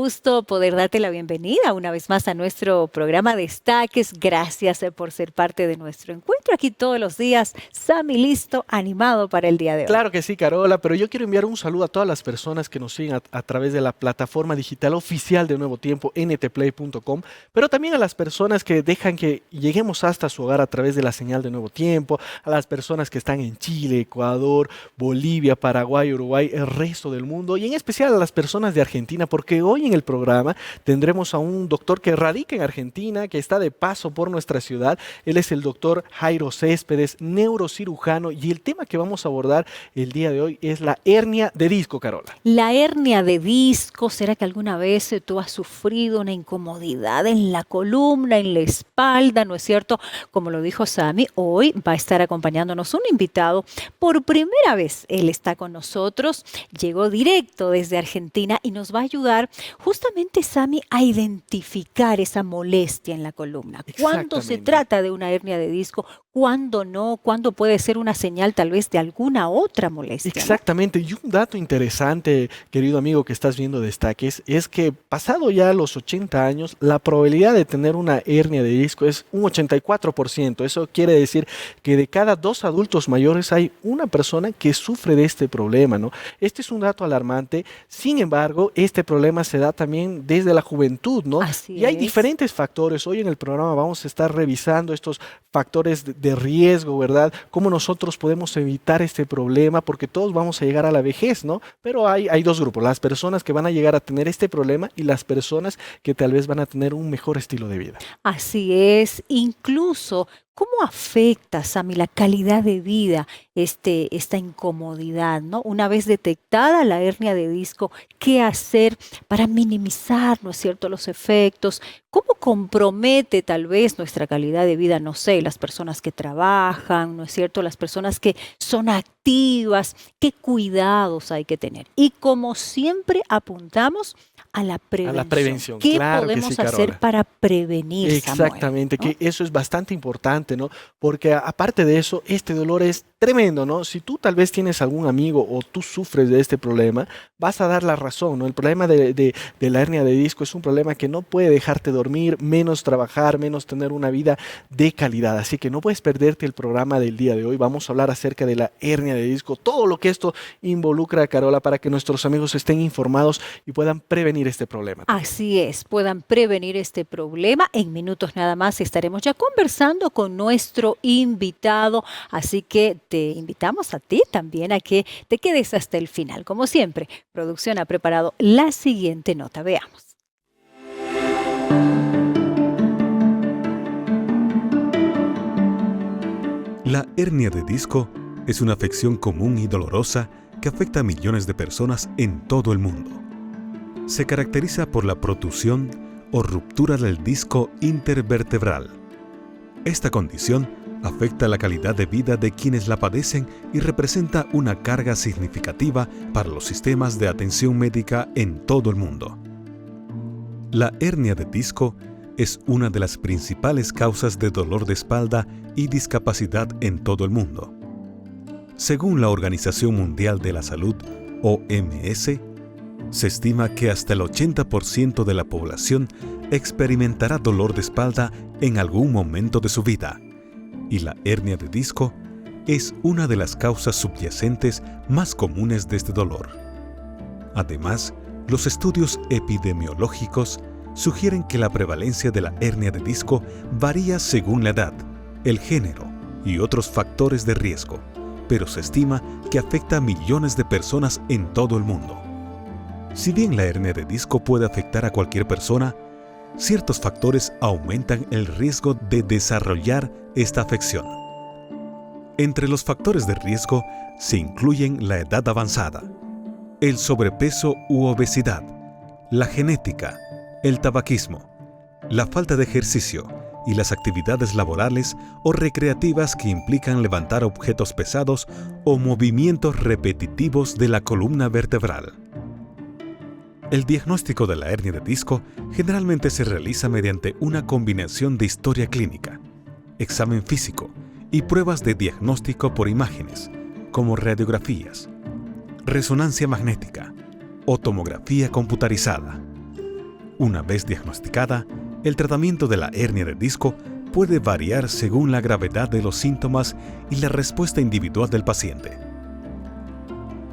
gusto poder darte la bienvenida una vez más a nuestro programa Destaques. Gracias por ser parte de nuestro encuentro aquí todos los días. Sammy, listo, animado para el día de hoy. Claro que sí, Carola, pero yo quiero enviar un saludo a todas las personas que nos siguen a través de la plataforma digital oficial de Nuevo Tiempo, ntplay.com, pero también a las personas que dejan que lleguemos hasta su hogar a través de la señal de Nuevo Tiempo, a las personas que están en Chile, Ecuador, Bolivia, Paraguay, Uruguay, el resto del mundo, y en especial a las personas de Argentina, porque hoy en el programa tendremos a un doctor que radica en Argentina, que está de paso por nuestra ciudad. Él es el doctor Jairo Céspedes, neurocirujano, y el tema que vamos a abordar el día de hoy es la hernia de disco, Carola. La hernia de disco, ¿será que alguna vez tú has sufrido una incomodidad en la columna, en la espalda? ¿No es cierto? Como lo dijo Sammy, hoy va a estar acompañándonos un invitado. Por primera vez él está con nosotros, llegó directo desde Argentina y nos va a ayudar justamente, Sammy, a identificar esa molestia en la columna. ¿Cuándo se Exactamente. trata de una hernia de disco? ¿Cuándo no? ¿Cuándo puede ser una señal tal vez de alguna otra molestia, no? Exactamente, y un dato interesante, querido amigo que estás viendo Destaques, es que pasado ya los 80 años, la probabilidad de tener una hernia de disco es un 84%. Eso quiere decir que de cada dos adultos mayores hay una persona que sufre de este problema, ¿no? Este es un dato alarmante. Sin embargo, este problema se da también desde la juventud, ¿no? Así Y hay es. diferentes factores. Hoy en el programa vamos a estar revisando estos factores de riesgo, ¿verdad? Cómo nosotros podemos evitar este problema, porque todos vamos a llegar a la vejez, ¿no? Pero hay dos grupos, las personas que van a llegar a tener este problema y las personas que tal vez van a tener un mejor estilo de vida. Así es, incluso, ¿cómo afecta, Sammy, la calidad de vida esta incomodidad, ¿no? Una vez detectada la hernia de disco, ¿qué hacer para minimizar, ¿no es cierto?, los efectos? ¿Cómo compromete tal vez nuestra calidad de vida, no sé, las personas que trabajan, ¿no es cierto?, las personas que son activas? ¿Qué cuidados hay que tener? Y como siempre apuntamos a la A la prevención. prevención, ¿Qué claro que sí, podemos hacer Carola. para prevenir, Samuel, Exactamente, ¿no? que eso es bastante importante, ¿no? Porque aparte de eso, este dolor es tremendo, ¿no? Si tú tal vez tienes algún amigo o tú sufres de este problema, vas a dar la razón, ¿no? El problema de la hernia de disco es un problema que no puede dejarte dormir, menos trabajar, menos tener una vida de calidad. Así que no puedes perderte el programa del día de hoy. Vamos a hablar acerca de la hernia de disco, todo lo que esto involucra, Carola, para que nuestros amigos estén informados y puedan prevenir este problema también. Así es, puedan prevenir este problema. En minutos nada más estaremos ya conversando con nuestro invitado, así que te invitamos a ti también a que te quedes hasta el final. Como siempre, producción ha preparado la siguiente nota. Veamos. La hernia de disco es una afección común y dolorosa que afecta a millones de personas en todo el mundo. Se caracteriza por la protrusión o ruptura del disco intervertebral. Esta condición afecta la calidad de vida de quienes la padecen y representa una carga significativa para los sistemas de atención médica en todo el mundo. La hernia de disco es una de las principales causas de dolor de espalda y discapacidad en todo el mundo. Según la Organización Mundial de la Salud, OMS, se estima que hasta el 80% de la población experimentará dolor de espalda en algún momento de su vida, y la hernia de disco es una de las causas subyacentes más comunes de este dolor. Además, los estudios epidemiológicos sugieren que la prevalencia de la hernia de disco varía según la edad, el género y otros factores de riesgo, pero se estima que afecta a millones de personas en todo el mundo. Si bien la hernia de disco puede afectar a cualquier persona, ciertos factores aumentan el riesgo de desarrollar esta afección. Entre los factores de riesgo se incluyen la edad avanzada, el sobrepeso u obesidad, la genética, el tabaquismo, la falta de ejercicio y las actividades laborales o recreativas que implican levantar objetos pesados o movimientos repetitivos de la columna vertebral. El diagnóstico de la hernia de disco generalmente se realiza mediante una combinación de historia clínica, examen físico y pruebas de diagnóstico por imágenes, como radiografías, resonancia magnética o tomografía computarizada. Una vez diagnosticada, el tratamiento de la hernia de disco puede variar según la gravedad de los síntomas y la respuesta individual del paciente.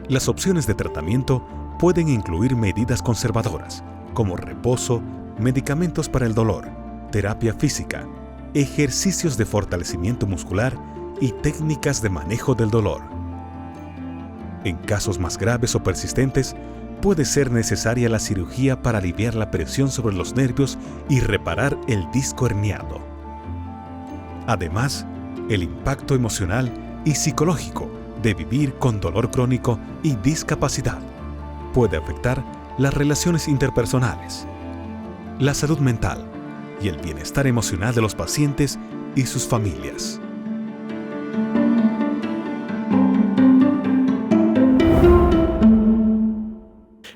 Las opciones de tratamiento pueden incluir medidas conservadoras, como reposo, medicamentos para el dolor, terapia física, ejercicios de fortalecimiento muscular y técnicas de manejo del dolor. En casos más graves o persistentes, puede ser necesaria la cirugía para aliviar la presión sobre los nervios y reparar el disco herniado. Además, el impacto emocional y psicológico de vivir con dolor crónico y discapacidad puede afectar las relaciones interpersonales, la salud mental y el bienestar emocional de los pacientes y sus familias.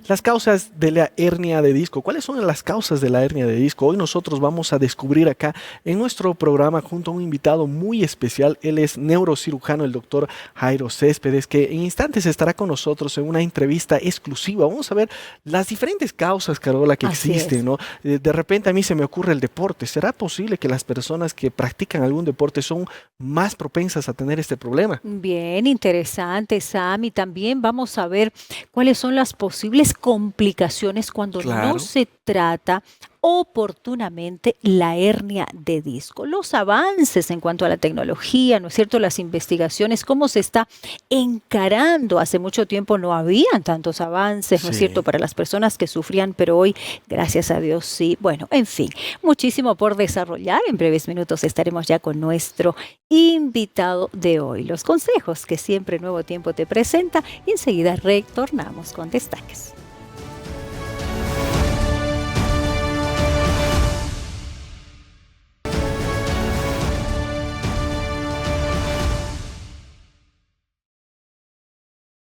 Las causas de la hernia de disco. ¿Cuáles son las causas de la hernia de disco? Hoy nosotros vamos a descubrir acá en nuestro programa junto a un invitado muy especial. Él es neurocirujano, el doctor Jairo Céspedes, que en instantes estará con nosotros en una entrevista exclusiva. Vamos a ver las diferentes causas, Carola, que Así existen, es. ¿no? De repente a mí se me ocurre el deporte. ¿Será posible que las personas que practican algún deporte son más propensas a tener este problema? Bien, interesante, Sam. Y también vamos a ver cuáles son las posibles complicaciones cuando Claro. no se trata oportunamente la hernia de disco. Los avances en cuanto a la tecnología, ¿no es cierto? Las investigaciones, cómo se está encarando. Hace mucho tiempo no habían tantos avances, ¿no es Sí. cierto? Para las personas que sufrían, pero hoy, gracias a Dios, sí. Bueno, en fin, muchísimo por desarrollar. En breves minutos estaremos ya con nuestro invitado de hoy. Los consejos que siempre Nuevo Tiempo te presenta y enseguida retornamos con Destaques.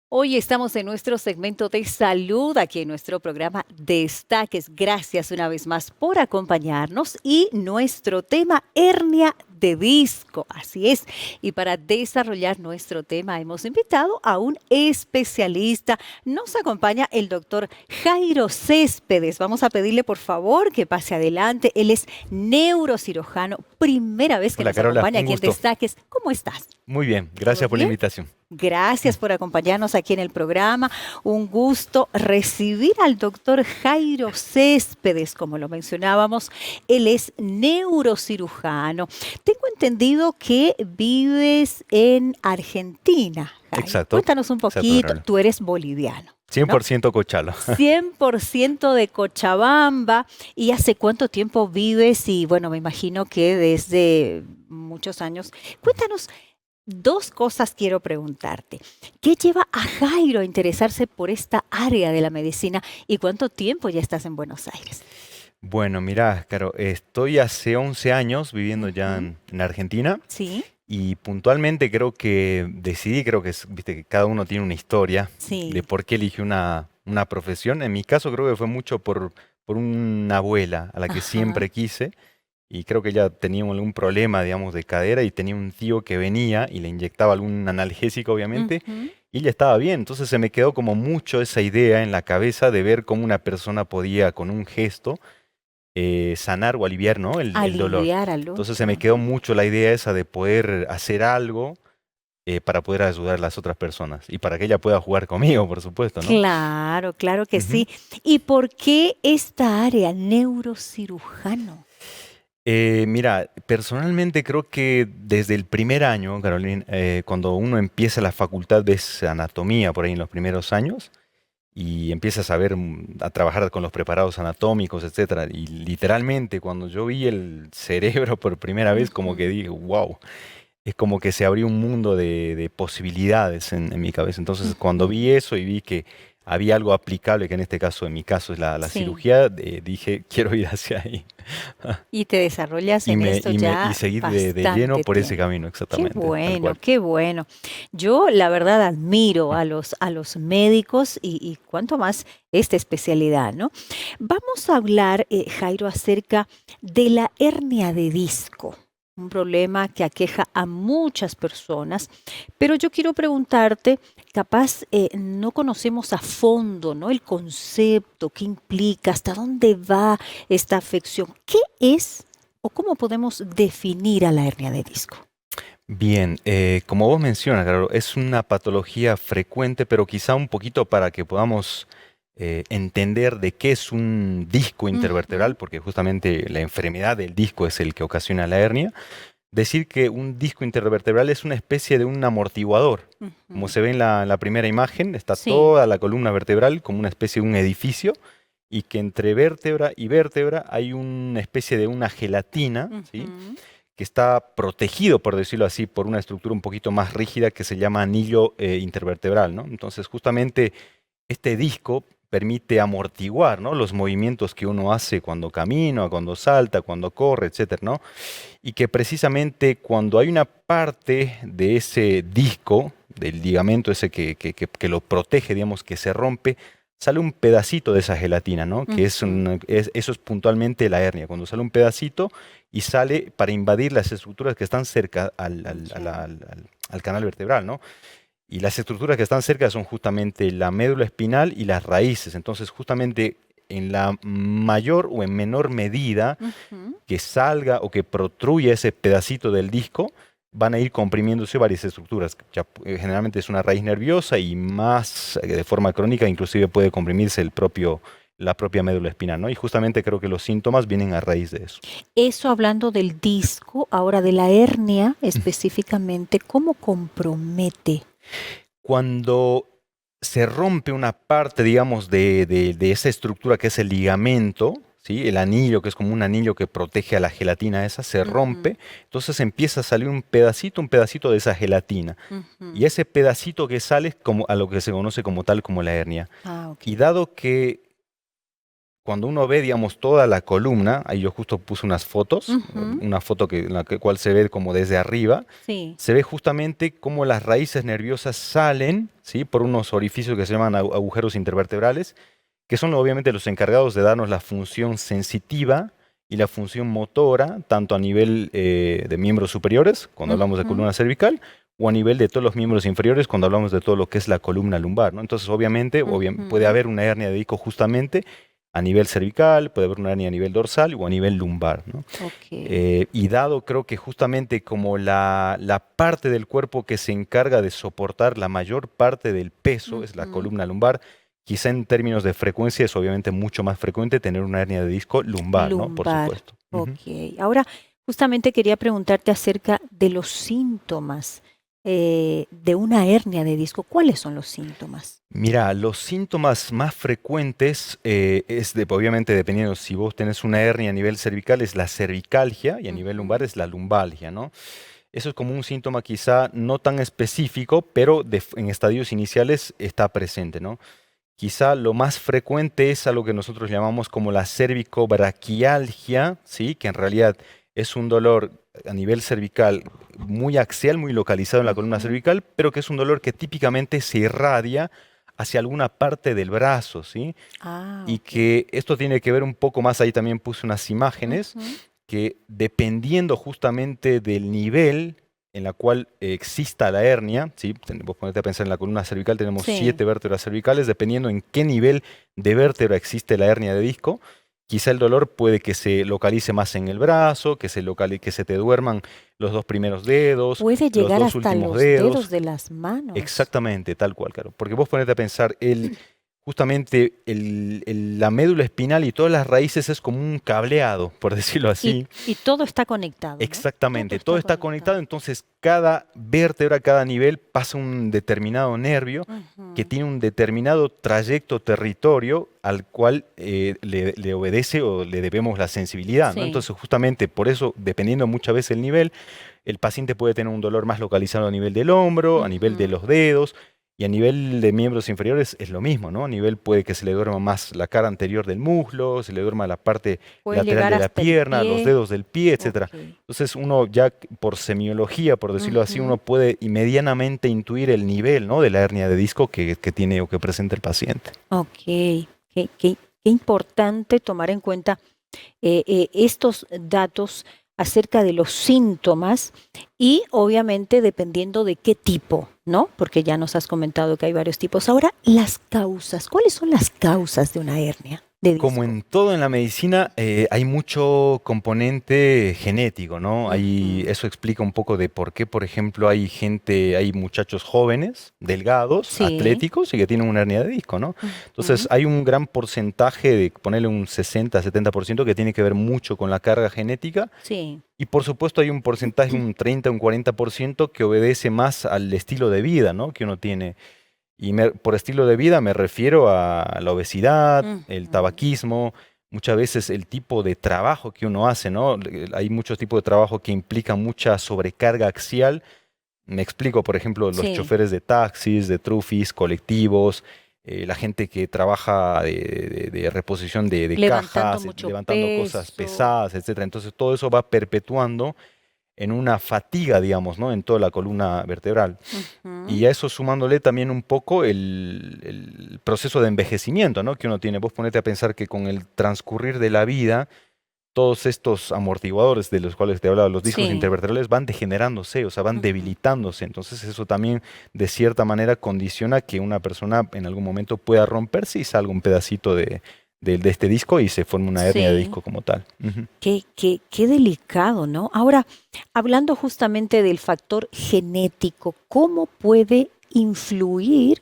Hoy estamos en nuestro segmento de salud, aquí en nuestro programa Destaques. Gracias una vez más por acompañarnos y nuestro tema hernia de disco. Así es. Y para desarrollar nuestro tema hemos invitado a un especialista. Nos acompaña el doctor Jairo Céspedes. Vamos a pedirle por favor que pase adelante. Él es neurocirujano. Primera vez que Hola, nos Carola, acompaña un aquí en gusto. Destaques. ¿Cómo estás? Muy bien, gracias por la bien? invitación. Gracias por acompañarnos aquí en el programa. Un gusto recibir al doctor Jairo Céspedes, como lo mencionábamos. Él es neurocirujano. Tengo entendido que vives en Argentina, Jairo. Exacto. Cuéntanos un Exacto, poquito. Carola. Tú eres boliviano. 100% Cochala. 100% de Cochabamba. ¿Y hace cuánto tiempo vives? Y bueno, me imagino que desde muchos años. Cuéntanos. Dos cosas quiero preguntarte. ¿Qué lleva a Jairo a interesarse por esta área de la medicina y cuánto tiempo ya estás en Buenos Aires? Bueno, mira, Caro, estoy hace 11 años viviendo ya en Argentina Sí, y puntualmente creo que decidí, viste que cada uno tiene una historia sí. de por qué eligió una profesión. En mi caso creo que fue mucho por una abuela a la que Ajá. siempre quise. Y creo que ella tenía algún problema, digamos, de cadera y tenía un tío que venía y le inyectaba algún analgésico, obviamente, Ujú. y ella estaba bien. Entonces se me quedó como mucho esa idea en la cabeza de ver cómo una persona podía, con un gesto, sanar o aliviar, ¿no? el dolor. Aliviar al Entonces se me otro. quedó mucho la idea esa de poder hacer algo para poder ayudar a las otras personas y para que ella pueda jugar conmigo, por supuesto, ¿no? Claro, claro que Ujú. sí. ¿Y por qué esta área, neurocirujano? Mira, personalmente creo que desde el primer año, Carolina, cuando uno empieza la facultad de anatomía por ahí en los primeros años y empiezas a ver, a trabajar con los preparados anatómicos, etcétera, y literalmente cuando yo vi el cerebro por primera vez, como que Ujú. dije, wow, es como que se abrió un mundo de posibilidades en mi cabeza. Entonces, cuando vi eso y vi que había algo aplicable, que en este caso, en mi caso, es la Sí. cirugía, dije, quiero ir hacia ahí. Y te desarrollas Y, en me, esto y, me, ya y seguir de lleno bastante por ese tiempo. camino, Qué exactamente, tal bueno, cual. qué bueno. Yo la verdad admiro a los médicos y cuanto más esta especialidad, ¿no? Vamos a hablar, Jairo, acerca de la hernia de disco. un problema que aqueja a muchas personas, pero yo quiero preguntarte, capaz no conocemos a fondo, ¿no? El concepto, qué implica, hasta dónde va esta afección. ¿Qué es o cómo podemos definir a la hernia de disco? Bien, como vos mencionas, claro, es una patología frecuente, pero quizá un poquito para que podamos entender de qué es un disco intervertebral, Ujú, porque justamente la enfermedad del disco es el que ocasiona la hernia. Decir que un disco intervertebral es una especie de un amortiguador. Como ujú. se ve en la primera imagen, está Sí. toda la columna vertebral como una especie de un edificio y que entre vértebra y vértebra hay una especie de una gelatina, ¿sí? Ujú. Que está protegido, por decirlo así, por una estructura un poquito más rígida que se llama anillo intervertebral, ¿no? Entonces, justamente este disco permite amortiguar, ¿no? Los movimientos que uno hace cuando camina, cuando salta, cuando corre, etcétera, ¿no? Y que precisamente cuando hay una parte de ese disco, del ligamento ese que lo protege, digamos, que se rompe, sale un pedacito de esa gelatina, ¿no? Que Ujú. eso es puntualmente la hernia, cuando sale un pedacito y sale para invadir las estructuras que están cerca Ya. al canal vertebral, ¿no? Y las estructuras que están cerca son justamente la médula espinal y las raíces. Entonces, justamente en la mayor o en menor medida Ujú. que salga o que protruya ese pedacito del disco, van a ir comprimiéndose varias estructuras. Ya, generalmente es una raíz nerviosa y más de forma crónica, inclusive puede comprimirse la propia médula espinal, ¿no? Y justamente creo que los síntomas vienen a raíz de eso. Eso hablando del disco, ahora de la hernia específicamente, ¿cómo compromete? Cuando se rompe una parte, digamos, de esa estructura que es el ligamento, ¿sí? El anillo, que es como un anillo que protege a la gelatina esa, se Ujú, rompe, entonces empieza a salir un pedacito de esa gelatina. Y ujú. ese pedacito que sale es como a lo que se conoce como tal como la hernia. Ah, Y ok. dado que cuando uno ve, digamos, toda la columna, ahí yo justo puse unas fotos, Ujú. una foto en la cual se ve como desde arriba, Sí. se ve justamente cómo las raíces nerviosas salen, ¿sí? Por unos orificios que se llaman agujeros intervertebrales, que son obviamente los encargados de darnos la función sensitiva y la función motora, tanto a nivel de miembros superiores, cuando hablamos de Ujú, columna cervical, o a nivel de todos los miembros inferiores, cuando hablamos de todo lo que es la columna lumbar, ¿no? Entonces, obviamente, puede ujú. haber una hernia de disco justamente a nivel cervical, puede haber una hernia a nivel dorsal o a nivel lumbar, ¿no? Ok. Y dado creo que justamente como la parte del cuerpo que se encarga de soportar la mayor parte del peso es la Ujú. columna lumbar, quizá en términos de frecuencia es obviamente mucho más frecuente tener una hernia de disco lumbar, ¿no? Por Lumbar. supuesto. Ok. Ujú. Ahora, justamente quería preguntarte acerca de los síntomas de una hernia de disco. ¿Cuáles son los síntomas? Mira, los síntomas más frecuentes obviamente dependiendo si vos tenés una hernia a nivel cervical es la cervicalgia y a nivel lumbar Ujú, es la lumbalgia, ¿no? Eso es como un síntoma quizá no tan específico, pero en estadios iniciales está presente, ¿no? Quizá lo más frecuente es algo que nosotros llamamos como la cervicobraquialgia, ¿sí? Que en realidad es un dolor a nivel cervical muy axial, muy localizado en la columna ujú. cervical, pero que es un dolor que típicamente se irradia hacia alguna parte del brazo, ¿sí? Ah, Y ok. que esto tiene que ver un poco más, ahí también puse unas imágenes, Ujú. que dependiendo justamente del nivel en la cual exista la hernia, ¿sí? Vos ponete a pensar en la columna cervical, tenemos Sí. 7 vértebras cervicales, dependiendo en qué nivel de vértebra existe la hernia de disco, quizá el dolor puede que se localice más en el brazo, que se te duerman los dos primeros dedos, Puede los llegar dos hasta últimos los dedos dedos. de las manos. Exactamente, tal cual, claro. Porque vos ponete a pensar, justamente la médula espinal y todas las raíces es como un cableado, por decirlo así. Y todo está conectado, ¿no? Todo Exactamente, todo está está conectado, conectado. entonces cada vértebra, cada nivel pasa un determinado nervio que Ujú, tiene un determinado trayecto territorio al cual le obedece o le debemos la sensibilidad, ¿no? sí. Entonces, justamente por eso, dependiendo muchas veces el nivel, el paciente puede tener un dolor más localizado a nivel del hombro, a nivel de Ujú. los dedos, y a nivel de miembros inferiores es lo mismo, ¿no? A nivel puede que se le duerma más la cara anterior del muslo, se le duerma la parte Puede lateral llegar de la hasta el pierna, los pie. dedos del pie, etcétera. Ok. Entonces uno ya por semiología, por decirlo así, uno Ujú. puede y medianamente intuir el nivel, ¿no? De la hernia de disco que tiene o que presenta el paciente. Ok. Qué importante tomar en cuenta estos datos acerca de los síntomas y obviamente dependiendo de qué tipo, ¿no? Porque ya nos has comentado que hay varios tipos. Ahora, las causas. ¿Cuáles son las causas de una hernia de Como disco? en todo en la medicina, hay mucho componente genético, ¿no? Ujú. Eso explica un poco de por qué, por ejemplo, hay muchachos jóvenes, delgados, Sí. atléticos y que tienen una hernia de disco, ¿no? Entonces, Ujú. hay un gran porcentaje de, ponerle un 60-70% que tiene que ver mucho con la carga genética Sí. y, por supuesto, hay un porcentaje, un 30, un 40% que obedece más al estilo de vida, ¿no? Que uno tiene. Y por estilo de vida me refiero a la obesidad, el Ujú. tabaquismo, muchas veces el tipo de trabajo que uno hace, ¿no? Hay muchos tipos de trabajo que implican mucha sobrecarga axial. Me explico, por ejemplo, los Sí. choferes de taxis, de trufis, colectivos, la gente que trabaja de reposición de Levantando cajas, mucho levantando cosas peso. pesadas, etcétera. Entonces todo eso va perpetuando en una fatiga, digamos, ¿no? En toda la columna vertebral. Ujú. Y a eso sumándole también un poco el proceso de envejecimiento, ¿no? Que uno tiene. Vos ponete a pensar que con el transcurrir de la vida, todos estos amortiguadores de los cuales te hablaba, los discos Sí. intervertebrales, van degenerándose, o sea, van Ujú. debilitándose. Entonces eso también, de cierta manera, condiciona que una persona en algún momento pueda romperse y salga un pedacito de este disco y se forme una hernia de Sí. disco como tal. Ujú. Qué delicado, ¿no? Ahora, hablando justamente del factor genético, ¿cómo puede influir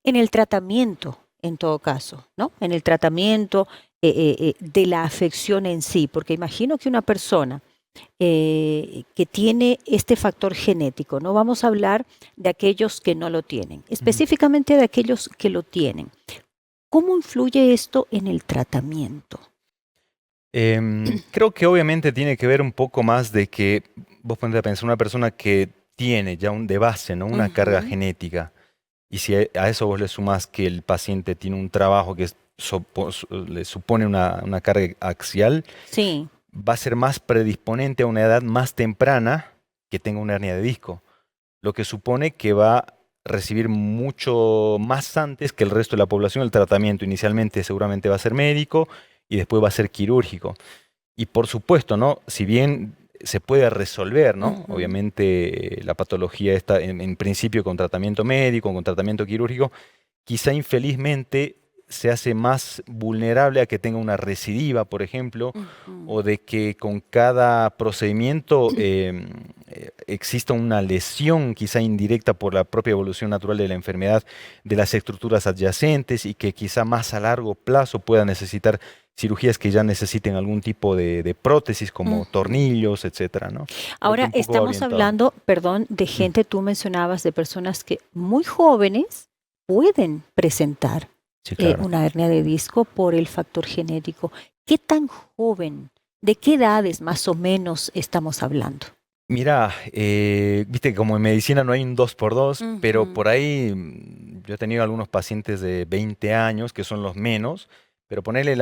en el tratamiento, en todo caso, ¿no? En el tratamiento de la afección en sí, porque imagino que una persona que tiene este factor genético, no vamos a hablar de aquellos que no lo tienen, Ujú. específicamente de aquellos que lo tienen. ¿Cómo influye esto en el tratamiento? Creo que obviamente tiene que ver un poco más de que vos ponete a pensar una persona que tiene ya de base, ¿no? Una carga Ujú. genética. Y si a eso vos le sumás que el paciente tiene un trabajo que le supone una carga axial, Sí. va a ser más predisponente a una edad más temprana que tenga una hernia de disco, lo que supone que va a recibir mucho más antes que el resto de la población el tratamiento. Inicialmente seguramente va a ser médico y después va a ser quirúrgico. Y por supuesto, ¿no? Si bien se puede resolver, ¿no? Ujú. Obviamente la patología está en principio con tratamiento médico, con tratamiento quirúrgico, quizá infelizmente se hace más vulnerable a que tenga una recidiva, por ejemplo, Ujú. o de que con cada procedimiento exista una lesión quizá indirecta por la propia evolución natural de la enfermedad de las estructuras adyacentes y que quizá más a largo plazo pueda necesitar cirugías que ya necesiten algún tipo de prótesis como Ujú. tornillos, etcétera, ¿no? Creo que Ahora un poco va estamos orientado. hablando, perdón, de Mm. gente, tú mencionabas, de personas que muy jóvenes pueden presentar Sí, claro. una hernia de disco por el factor genético. ¿Qué tan joven? ¿De qué edades más o menos estamos hablando? Mira, viste que como en medicina no hay un 2 por 2, pero Ujú. por ahí yo he tenido algunos pacientes de 20 años que son los menos, pero ponerle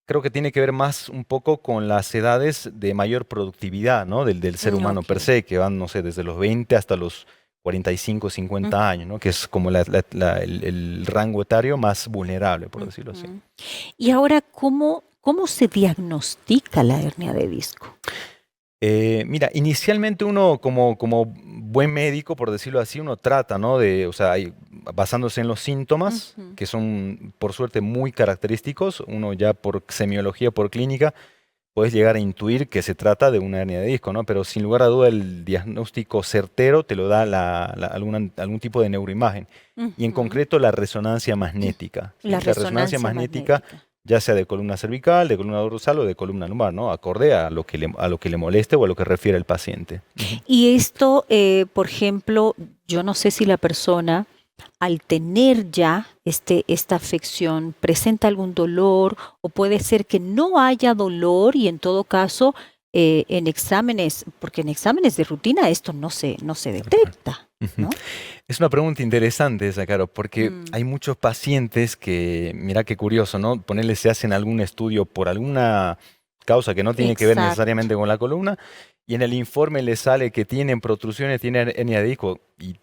creo que tiene que ver más un poco con las edades de mayor productividad, ¿no? Del ser humano per Ok. se, que van, no sé, desde los 20 hasta los 45, 50 años, ¿no? Que es como el rango etario más vulnerable, por decirlo así. Ujú. Y ahora, ¿cómo se diagnostica la hernia de disco? Mira, inicialmente uno como buen médico, por decirlo así, uno trata, ¿no? O sea, basándose en los síntomas, Ujú. que son por suerte muy característicos, uno ya por semiología, por clínica, puedes llegar a intuir que se trata de una hernia de disco, ¿no? Pero sin lugar a duda el diagnóstico certero te lo da algún tipo de neuroimagen, y en Ujú. concreto la resonancia magnética, La ¿sí? La resonancia resonancia magnética magnética. ya sea de columna cervical, de columna dorsal o de columna lumbar, ¿no? Acorde a lo que le moleste o a lo que refiere el paciente. Ujú. Y esto, por ejemplo, yo no sé si la persona al tener ya esta afección presenta algún dolor o puede ser que no haya dolor y en todo caso en exámenes, porque en exámenes de rutina esto no se Tal cual. detecta, Ujú. ¿no? Es una pregunta interesante esa, Caro, porque Mm. hay muchos pacientes que, mira qué curioso, ¿no? Ponerle se hacen algún estudio por alguna causa que no tiene que ver Exacto. necesariamente con la columna, y en el informe le sale que tienen protrusiones, tienen hernia de disco, y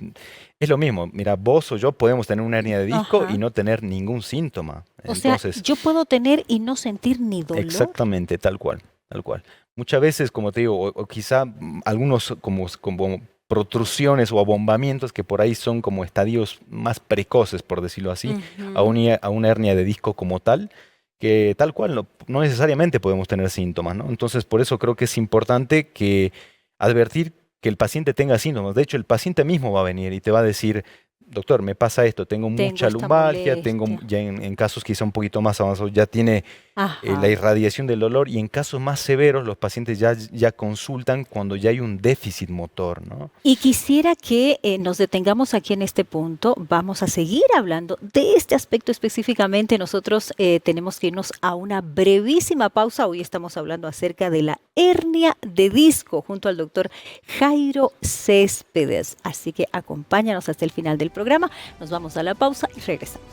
es lo mismo. Mira, vos o yo podemos tener una hernia de disco y Ajá. no tener ningún síntoma. O sea, Entonces, yo puedo tener y no sentir ni dolor. exactamente, tal cual, tal cual. muchas veces, como te digo, o quizá algunos como protrusiones o abombamientos que por ahí son como estadios más precoces, por decirlo así, Ujú. a una hernia de disco como tal, que tal cual no necesariamente podemos tener síntomas, ¿no? Entonces, por eso creo que es importante que advertir que el paciente tenga síntomas. De hecho, el paciente mismo va a venir y te va a decir, doctor, me pasa esto, tengo Tengo mucha esta lumbalgia, tengo molestia. ya en casos quizá un poquito más avanzados, ya tiene la Ajá. irradiación del dolor y en casos más severos los pacientes ya consultan cuando ya hay un déficit motor, ¿no? Y quisiera que nos detengamos aquí en este punto. Vamos a seguir hablando de este aspecto específicamente. Nosotros tenemos que irnos a una brevísima pausa. Hoy estamos hablando acerca de la hernia de disco junto al doctor Jairo Céspedes. Así que acompáñanos hasta el final del programa. Nos vamos a la pausa y regresamos.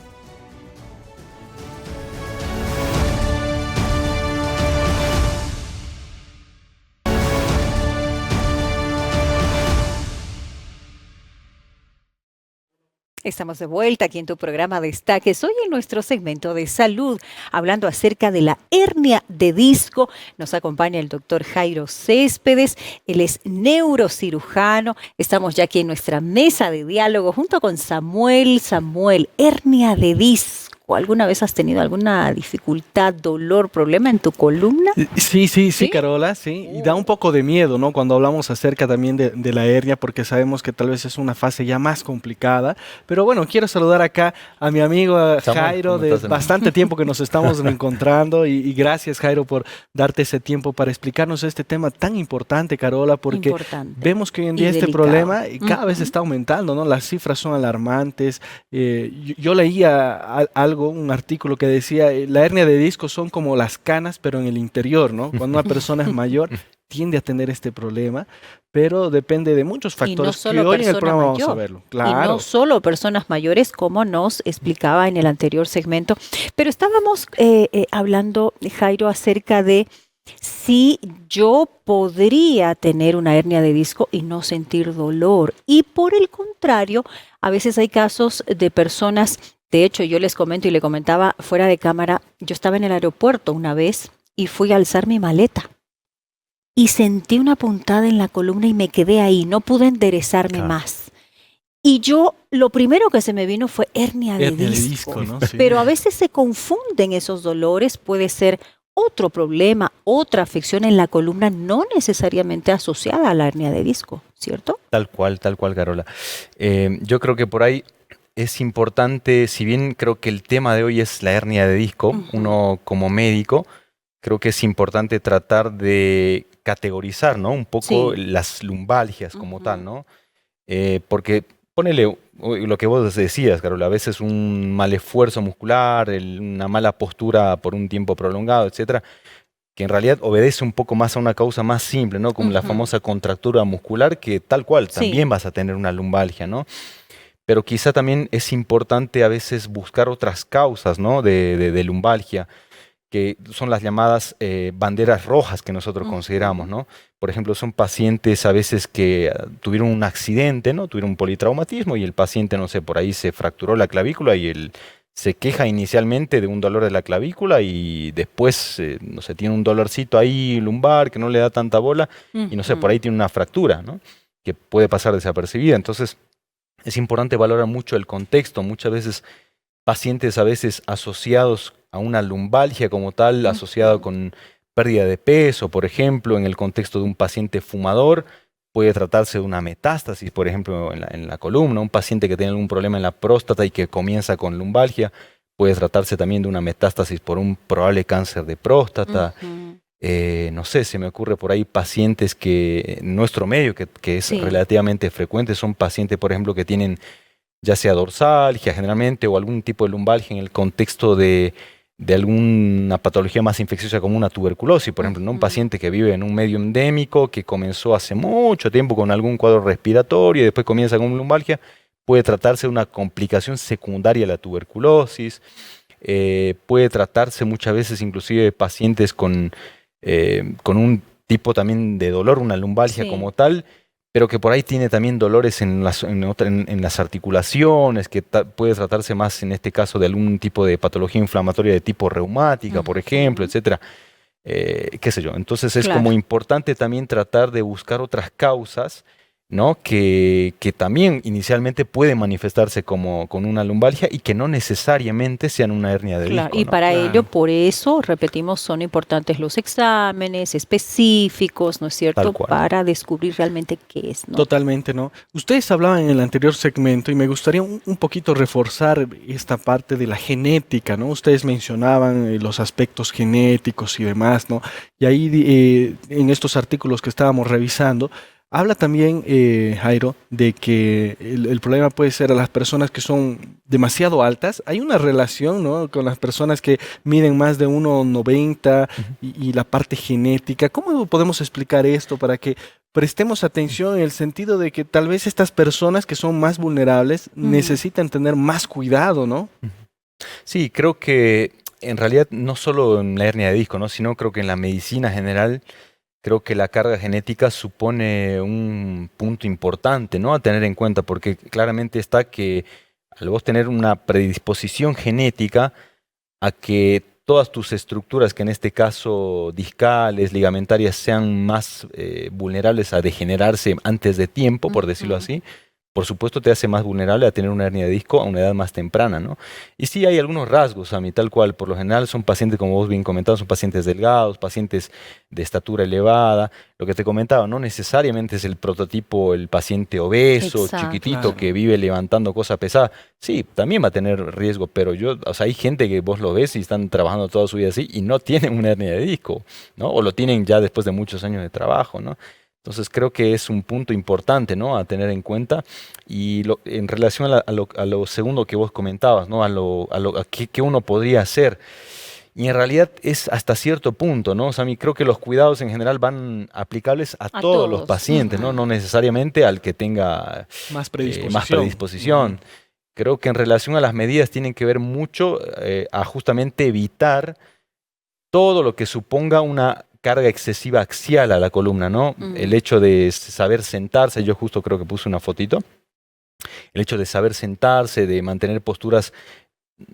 Estamos de vuelta aquí en tu programa Destaques. Hoy en nuestro segmento de salud, hablando acerca de la hernia de disco, nos acompaña el doctor Jairo Céspedes. Él es neurocirujano. Estamos ya aquí en nuestra mesa de diálogo junto con Samuel. Samuel, hernia de disco. ¿Alguna vez has tenido alguna dificultad, dolor, problema en tu columna? Sí, ¿Sí? Carola, sí. Y da un poco de miedo, ¿no? Cuando hablamos acerca también de la hernia, porque sabemos que tal vez es una fase ya más complicada. Pero bueno, quiero saludar acá a mi amigo Samuel, Jairo, ¿cómo de estás, amigo? bastante tiempo que nos estamos encontrando. Y gracias, Jairo, por darte ese tiempo para explicarnos este tema tan importante, Carola, porque Importante vemos que hoy en y día este delicado. problema cada vez está aumentando, ¿no? Las cifras son alarmantes. Yo leía algo, un artículo que decía, la hernia de disco son como las canas, pero en el interior, ¿no? Cuando una persona es mayor, tiende a tener este problema, pero depende de muchos Y no factores que solo hoy en el persona programa vamos a mayor, verlo. y no Claro. solo personas mayores, como nos explicaba en el anterior segmento, pero estábamos hablando, Jairo, acerca de si yo podría tener una hernia de disco y no sentir dolor. Y por el contrario, a veces hay casos de personas, de hecho yo les comento y le comentaba fuera de cámara, yo estaba en el aeropuerto una vez y fui a alzar mi maleta y sentí una puntada en la columna y me quedé ahí, no pude enderezarme Claro. más. Y yo, lo primero que se me vino fue hernia de Hernia de disco, disco, ¿no? Sí. pero a veces se confunden esos dolores, puede ser otro problema, otra afección en la columna, no necesariamente asociada a la hernia de disco, ¿cierto? Tal cual, Carola. Yo creo que por ahí es importante, si bien creo que el tema de hoy es la hernia de disco, Ujú. uno como médico, creo que es importante tratar de categorizar, ¿no? Un poco Sí. las lumbalgias como tal, Ujú. ¿no? Porque ponele lo que vos decías, Carola, a veces un mal esfuerzo muscular, una mala postura por un tiempo prolongado, etcétera, que en realidad obedece un poco más a una causa más simple, ¿no? Como la Ujú. famosa contractura muscular, que tal cual Sí. también vas a tener una lumbalgia, ¿no? Pero quizá también es importante a veces buscar otras causas, ¿no? De lumbalgia, que son las llamadas banderas rojas que nosotros consideramos, Ujú. ¿no? Por ejemplo, son pacientes a veces que tuvieron un accidente, ¿no? Tuvieron un politraumatismo y el paciente, no sé, por ahí se fracturó la clavícula y él se queja inicialmente de un dolor de la clavícula y después, no sé, tiene un dolorcito ahí lumbar que no le da tanta bola y no sé, por ahí Ujú. tiene una fractura, ¿no? Que puede pasar desapercibida. Entonces, es importante valorar mucho el contexto. Muchas veces pacientes a veces asociados a una lumbalgia como tal, asociado Ujú. con pérdida de peso, por ejemplo, en el contexto de un paciente fumador, puede tratarse de una metástasis, por ejemplo, en la columna, un paciente que tiene algún problema en la próstata y que comienza con lumbalgia, puede tratarse también de una metástasis por un probable cáncer de próstata. Ujú. No sé, se me ocurre por ahí pacientes que en nuestro medio, que es Sí. relativamente frecuente, son pacientes, por ejemplo, que tienen ya sea dorsalgia generalmente o algún tipo de lumbalgia en el contexto de alguna patología más infecciosa como una tuberculosis, por ejemplo, ¿no? Un Ujú. paciente que vive en un medio endémico, que comenzó hace mucho tiempo con algún cuadro respiratorio y después comienza con lumbalgia, puede tratarse de una complicación secundaria a la tuberculosis, puede tratarse muchas veces inclusive de pacientes con un tipo también de dolor, una lumbalgia como Sí. tal, pero que por ahí tiene también dolores en las articulaciones, que puede tratarse más en este caso de algún tipo de patología inflamatoria de tipo reumática, por ejemplo, Ujú. etcétera. qué sé yo. Entonces es Claro. como importante también tratar de buscar otras causas, ¿no? Que también inicialmente pueden manifestarse como con una lumbalgia y que no necesariamente sean una hernia de Claro, disco, y ¿no? para ello, Claro. por eso, repetimos, son importantes los exámenes específicos, ¿no es Tal cierto?, cual. para descubrir realmente qué es, ¿no? Totalmente, ¿no? Ustedes hablaban en el anterior segmento y me gustaría un poquito reforzar esta parte de la genética, ¿no? Ustedes mencionaban los aspectos genéticos y demás, ¿no? Y ahí en estos artículos que estábamos revisando, habla también, Jairo, de que el problema puede ser a las personas que son demasiado altas. Hay una relación, ¿no? Con las personas que miden más de 1,90 Ujú. y la parte genética. ¿Cómo podemos explicar esto para que prestemos atención en el sentido de que tal vez estas personas que son más vulnerables Ujú. necesitan tener más cuidado, ¿no? Sí, creo que en realidad no solo en la hernia de disco, ¿no? Sino creo que en la medicina general, creo que la carga genética supone un punto importante, ¿no? A tener en cuenta, porque claramente está que al vos tener una predisposición genética a que todas tus estructuras, que en este caso discales, ligamentarias, sean más vulnerables a degenerarse antes de tiempo, por decirlo Ujú. así, por supuesto te hace más vulnerable a tener una hernia de disco a una edad más temprana, ¿no? Y sí hay algunos rasgos, a mí tal cual, por lo general son pacientes, como vos bien comentabas, son pacientes delgados, pacientes de estatura elevada. Lo que te comentaba, no necesariamente es el prototipo, el paciente obeso, Exacto. chiquitito, Claro. que vive levantando cosas pesadas. Sí, también va a tener riesgo, pero o sea, hay gente que vos lo ves y están trabajando toda su vida así y no tienen una hernia de disco, ¿no? O lo tienen ya después de muchos años de trabajo, ¿no? Entonces creo que es un punto importante, ¿no? A tener en cuenta. Y en relación a lo segundo que vos comentabas, ¿no? A qué uno podría hacer. Y en realidad es hasta cierto punto, ¿no? O sea, a mí creo que los cuidados en general van aplicables a A todos los todos. pacientes, ¿no? No necesariamente al que tenga Más más predisposición. predisposición. Creo que en relación a las medidas tienen que ver mucho a justamente evitar todo lo que suponga una carga excesiva axial a la columna, ¿no? Mm. El hecho de saber sentarse, yo justo creo que puse una fotito, el hecho de saber sentarse, de mantener posturas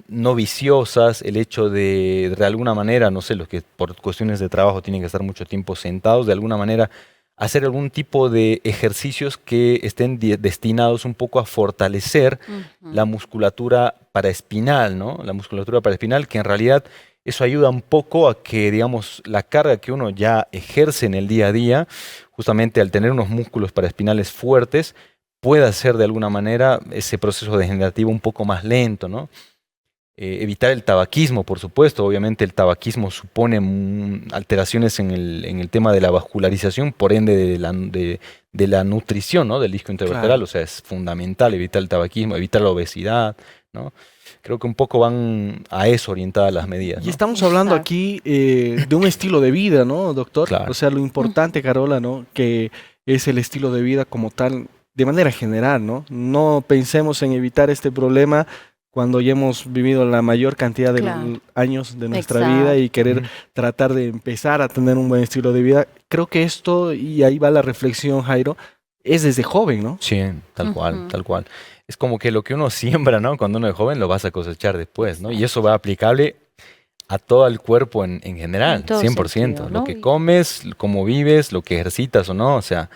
no viciosas, el hecho de alguna manera, no sé, los que por cuestiones de trabajo tienen que estar mucho tiempo sentados, de alguna manera hacer algún tipo de ejercicios que estén destinados un poco a fortalecer la Ujú. musculatura paraespinal, ¿no? La musculatura paraespinal, que en realidad eso ayuda un poco a que, digamos, la carga que uno ya ejerce en el día a día, justamente al tener unos músculos paraespinales fuertes, pueda hacer de alguna manera ese proceso degenerativo un poco más lento, ¿no? Evitar el tabaquismo, por supuesto. Obviamente el tabaquismo supone alteraciones en el tema de la vascularización, por ende de la nutrición, ¿no? Del disco intervertebral. Claro. O sea, es fundamental evitar el tabaquismo, evitar la obesidad, ¿no? Creo que un poco van a eso orientadas las medidas, Y ¿no? estamos hablando Exacto. aquí de un estilo de vida, ¿no, doctor? O Claro. sea, lo Ujú. importante, Carola, ¿no? Que es el estilo de vida como tal, de manera general, ¿no? No pensemos en evitar este problema cuando ya hemos vivido la mayor cantidad de Claro. años de nuestra vida Exacto. y querer Ujú. tratar de empezar a tener un buen estilo de vida. Creo que esto, y ahí va la reflexión, Jairo, es desde joven, ¿no? Sí, tal cual, Ujú. tal cual. Es como que lo que uno siembra, ¿no? Cuando uno es joven lo vas a cosechar después, ¿no? Y eso va aplicable a todo el cuerpo en En general, todo 100%. sentido, Lo ¿no? que comes, cómo vives, lo que ejercitas o no, o sea,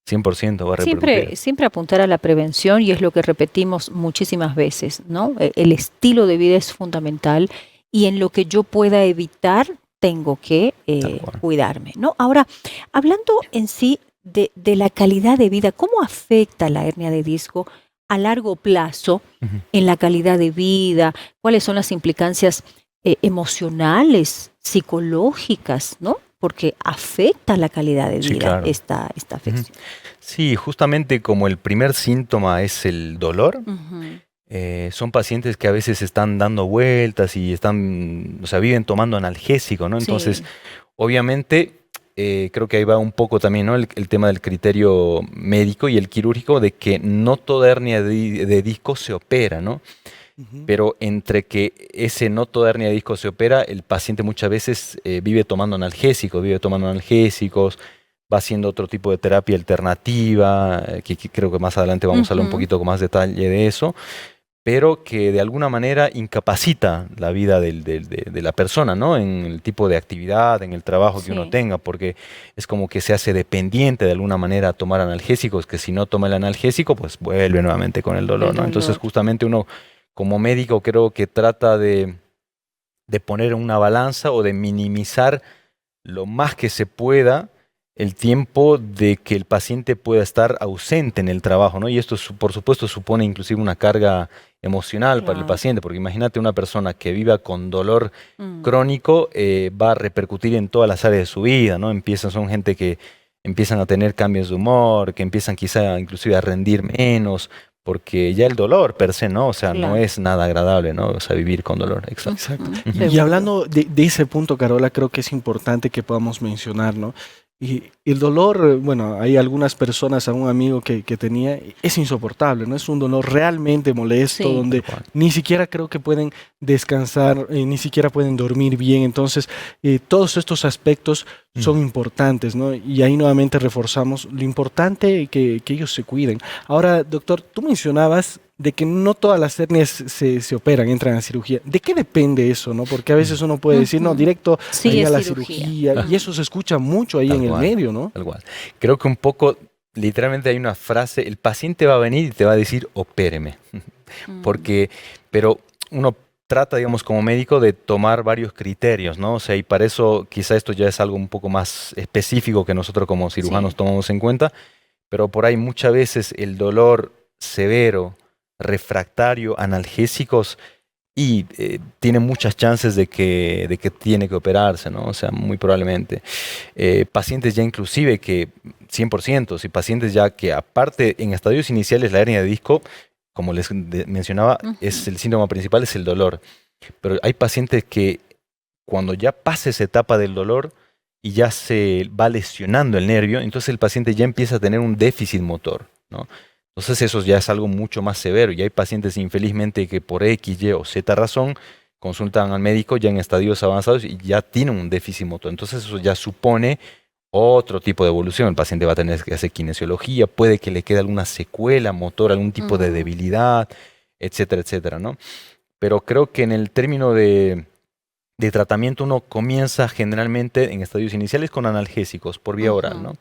100% va a repercutir. Siempre apuntar a la prevención y es lo que repetimos muchísimas veces, ¿no? El estilo de vida es fundamental y en lo que yo pueda evitar tengo que Tal cual. cuidarme, ¿no? Ahora, hablando en sí de la calidad de vida, ¿cómo afecta la hernia de disco a largo plazo Ujú. en la calidad de vida? ¿Cuáles son las implicancias emocionales, psicológicas, ¿no? Porque afecta la calidad de Sí, vida claro. esta Ujú. afección. Sí, justamente como el primer síntoma es el dolor, Ujú. son pacientes que a veces están dando vueltas y están, o sea, viven tomando analgésico, ¿no? Entonces, Sí, obviamente, creo que ahí va un poco también, ¿no? El tema del criterio médico y el quirúrgico de que no toda hernia de disco se opera, ¿no? Ujú. Pero entre que ese no toda hernia de disco se opera, el paciente muchas veces vive tomando analgésicos, va haciendo otro tipo de terapia alternativa, que creo que más adelante vamos a hablar un ujú, poquito con más detalle de eso. pero que de alguna manera incapacita la vida de la persona, ¿no? En el tipo de actividad, en el trabajo que uno Sí. tenga, porque es como que se hace dependiente de alguna manera a tomar analgésicos, que si no toma el analgésico, pues vuelve nuevamente con el dolor, El ¿no? Entonces dolor. justamente uno como médico creo que trata de poner en una balanza o de minimizar lo más que se pueda el tiempo de que el paciente pueda estar ausente en el trabajo, ¿no? Y esto, por supuesto, supone inclusive una carga emocional para el Claro. paciente, porque imagínate una persona que viva con dolor Mm. crónico, va a repercutir en todas las áreas de su vida, ¿no? Son gente que empiezan a tener cambios de humor, que empiezan quizá inclusive a rendir menos, porque ya el dolor per se, ¿no? O sea, no Claro. es nada agradable, ¿no? O sea, vivir con dolor, exacto. Exacto. Ujú, Y seguro. hablando de ese punto, Carola, creo que es importante que podamos mencionar, ¿no? Y el dolor, bueno, hay algunas personas, a un amigo que tenía, es insoportable, ¿no? Es un dolor realmente molesto, Sí. donde Tal cual. ni siquiera creo que pueden descansar, ni siquiera pueden dormir bien. Entonces, todos estos aspectos son importantes, ¿no? Y ahí nuevamente reforzamos lo importante que ellos se cuiden. Ahora, doctor, tú mencionabas de que no todas las hernias se operan, entran a cirugía. ¿De qué depende eso, no? Porque a veces uno puede decir, no, Ujú. directo Sí, ahí a es la cirugía. cirugía, y eso se escucha mucho ahí Tal en el cual. medio, ¿no? Tal cual. Creo que un poco, literalmente hay una frase, el paciente va a venir y te va a decir, opéreme. Mm. Porque, pero uno trata, digamos, como médico de tomar varios criterios, ¿no? O sea, y para eso quizá esto ya es algo un poco más específico que nosotros como cirujanos Sí. tomamos en cuenta, pero por ahí muchas veces el dolor severo, refractario, analgésicos, y tiene muchas chances de que tiene que operarse, ¿no? O sea, muy probablemente. Pacientes ya inclusive que 100%, si pacientes ya que aparte en estadios iniciales la hernia de disco, como les mencionaba, es Ujú. el síntoma principal es el dolor. Pero hay pacientes que cuando ya pasa esa etapa del dolor y ya se va lesionando el nervio, entonces el paciente ya empieza a tener un déficit motor, ¿no? Entonces eso ya es algo mucho más severo y hay pacientes infelizmente que por X, Y o Z razón consultan al médico ya en estadios avanzados y ya tienen un déficit motor. Entonces eso ya supone otro tipo de evolución. El paciente va a tener que hacer kinesiología, puede que le quede alguna secuela motor, algún tipo de Mm. debilidad, etcétera, etcétera, ¿no? Pero creo que en el término de tratamiento uno comienza generalmente en estadios iniciales con analgésicos por vía oral, Ujú. ¿no?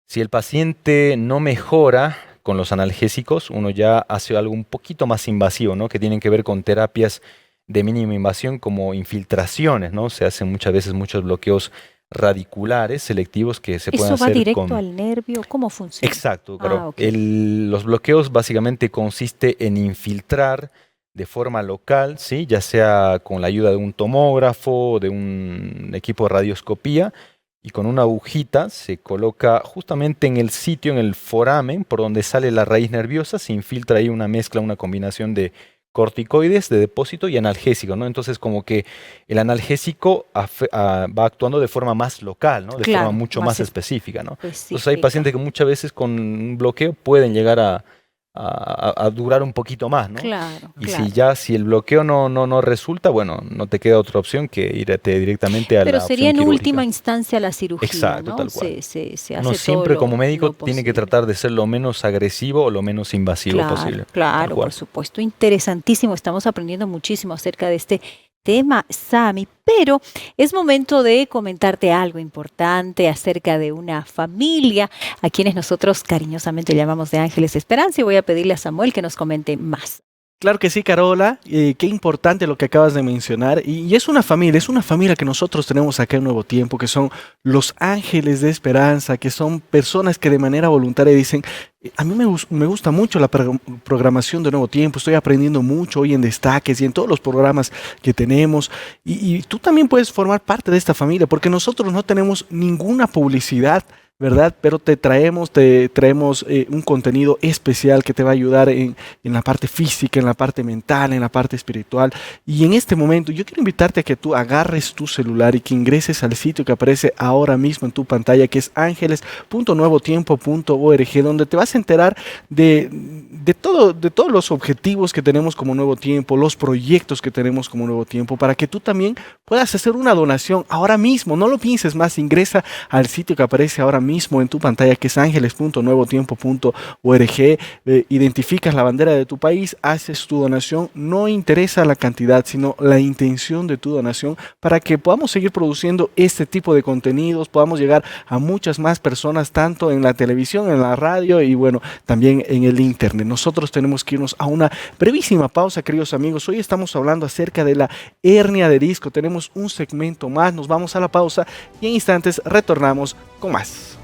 Si el paciente no mejora con los analgésicos, uno ya hace algo un poquito más invasivo, ¿no? Que tienen que ver con terapias de mínima invasión como infiltraciones, ¿no? Se hacen muchas veces muchos bloqueos radiculares selectivos que se pueden ¿Eso va hacer directo con... al nervio? ¿Cómo funciona? Exacto, Ah, claro. ok. Los bloqueos básicamente consiste en infiltrar de forma local, ¿sí? Ya sea con la ayuda de un tomógrafo, de un equipo de radioscopía, y con una agujita se coloca justamente en el sitio, en el foramen, por donde sale la raíz nerviosa, se infiltra ahí una mezcla, una combinación de corticoides de depósito y analgésico, ¿no? Entonces como que el analgésico va actuando de forma más local, ¿no? De forma Claro, mucho más más específica, ¿no? Entonces hay específica. pacientes que muchas veces con un bloqueo pueden llegar a durar un poquito más, ¿no? Claro, Y claro. si el bloqueo no resulta, bueno, no te queda otra opción que irte directamente a Pero la sería opción en última quirúrgica. instancia la cirugía, Exacto, ¿no? tal cual. Se Uno hace todo siempre como médico lo tiene que posible. tratar de ser lo menos agresivo o lo menos invasivo Claro, posible. Tal claro, por cual. supuesto. Interesantísimo. Estamos aprendiendo muchísimo acerca de este tema, Sami, pero es momento de comentarte algo importante acerca de una familia a quienes nosotros cariñosamente llamamos de Ángeles Esperanza y voy a pedirle a Samuel que nos comente más. Claro que sí, Carola, qué importante lo que acabas de mencionar. Y es una familia que nosotros tenemos acá en Nuevo Tiempo, que son los ángeles de esperanza, que son personas que de manera voluntaria dicen, a mí me gusta mucho la programación de Nuevo Tiempo, estoy aprendiendo mucho hoy en Destaques y en todos los programas que tenemos. Y tú también puedes formar parte de esta familia, porque nosotros no tenemos ninguna publicidad, ¿verdad? Pero te traemos un contenido especial que te va a ayudar en la parte física, en la parte mental, en la parte espiritual. Y en este momento yo quiero invitarte a que tú agarres tu celular y que ingreses al sitio que aparece ahora mismo en tu pantalla, que es ángeles.nuevotiempo.org, donde te vas a enterar de todos los objetivos que tenemos como Nuevo Tiempo, los proyectos que tenemos como Nuevo Tiempo, para que tú también puedas hacer una donación ahora mismo. No lo pienses más, ingresa al sitio que aparece ahora mismo en tu pantalla, que es angeles.nuevotiempo.org, identificas la bandera de tu país, haces tu donación, no interesa la cantidad, sino la intención de tu donación para que podamos seguir produciendo este tipo de contenidos, podamos llegar a muchas más personas, tanto en la televisión, en la radio y bueno, también en el internet. Nosotros tenemos que irnos a una brevísima pausa, queridos amigos. Hoy estamos hablando acerca de la hernia de disco. Tenemos un segmento más, nos vamos a la pausa y en instantes retornamos con más.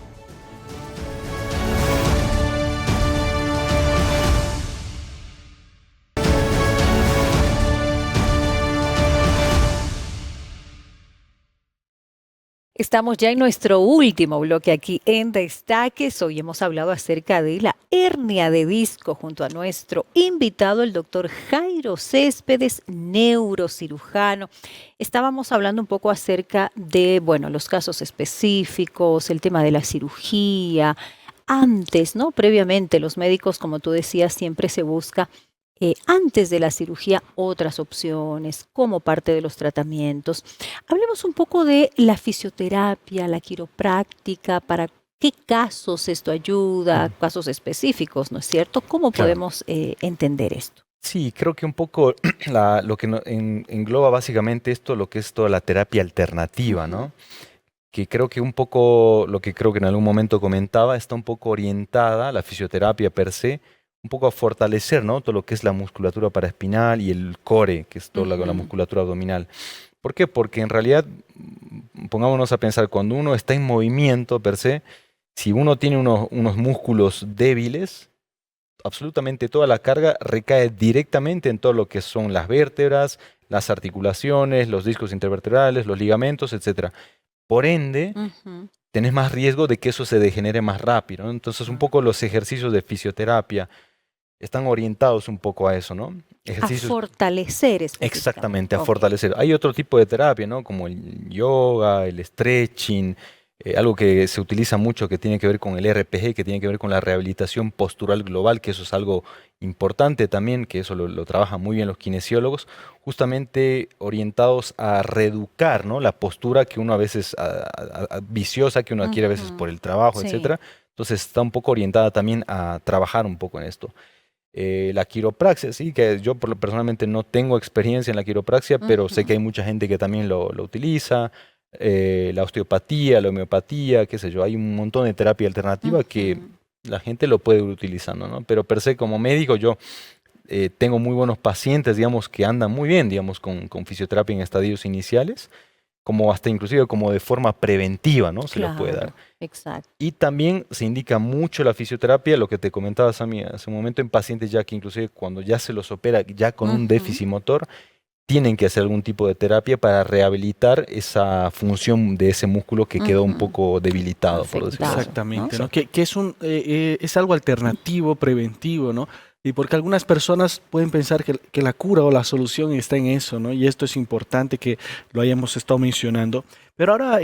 Estamos ya en nuestro último bloque aquí en Destaques. Hoy hemos hablado acerca de la hernia de disco junto a nuestro invitado, el doctor Jairo Céspedes, neurocirujano. Estábamos hablando un poco acerca de, bueno, los casos específicos, el tema de la cirugía. Antes, ¿no? Previamente, los médicos, como tú decías, siempre se busca antes de la cirugía otras opciones como parte de los tratamientos. Hablemos un poco de la fisioterapia, la quiropráctica, para qué casos esto ayuda, casos específicos, ¿no es cierto? ¿Cómo Claro. podemos entender esto? Sí, creo que un poco lo que engloba básicamente esto, lo que es toda la terapia alternativa, Ujú. ¿no? Que creo que un poco, lo que creo que en algún momento comentaba, está un poco orientada, la fisioterapia per se, un poco a fortalecer, ¿no? Todo lo que es la musculatura paraespinal y el core, que es toda la Ujú. musculatura abdominal. ¿Por qué? Porque en realidad, pongámonos a pensar, cuando uno está en movimiento per se, si uno tiene unos músculos débiles, absolutamente toda la carga recae directamente en todo lo que son las vértebras, las articulaciones, los discos intervertebrales, los ligamentos, etcétera. Por ende, Ujú. tenés más riesgo de que eso se degenere más rápido, ¿no? Entonces, un poco los ejercicios de fisioterapia están orientados un poco a eso, ¿no? A Ejercicios fortalecer exactamente específicamente. a Ok. fortalecer. Hay otro tipo de terapia, ¿no? Como el yoga, el stretching, algo que se utiliza mucho que tiene que ver con el RPG, que tiene que ver con la rehabilitación postural global, que eso es algo importante también, que eso lo trabajan muy bien los kinesiólogos, justamente orientados a reeducar, ¿no? La postura que uno a veces viciosa, que uno adquiere a veces por Ujú. el trabajo, Sí. etcétera. Entonces está un poco orientada también a trabajar un poco en esto. La quiropraxia, sí, que yo personalmente no tengo experiencia en la quiropraxia, pero sé que hay Ujú. mucha gente que también lo utiliza. La osteopatía, la homeopatía, qué sé yo, hay un montón de terapia alternativa que Ujú. la gente lo puede ir utilizando, ¿no? Pero per se, como médico, yo tengo muy buenos pacientes, digamos, que andan muy bien, digamos, con fisioterapia en estadios iniciales, como hasta inclusive como de forma preventiva, ¿no? Se lo puede dar. Claro, exacto. Y también se indica mucho la fisioterapia, lo que te comentaba Sami hace un momento, en pacientes ya que inclusive cuando ya se los opera ya con un Ujú. déficit motor, tienen que hacer algún tipo de terapia para rehabilitar esa función de ese músculo que quedó un Ujú. poco debilitado, por decirlo así. Afectado, ¿no? Exactamente, ¿no? Exacto. Que es algo alternativo, preventivo, ¿no? Y porque algunas personas pueden pensar que la cura o la solución está en eso, ¿no? Y esto es importante que lo hayamos estado mencionando. Pero ahora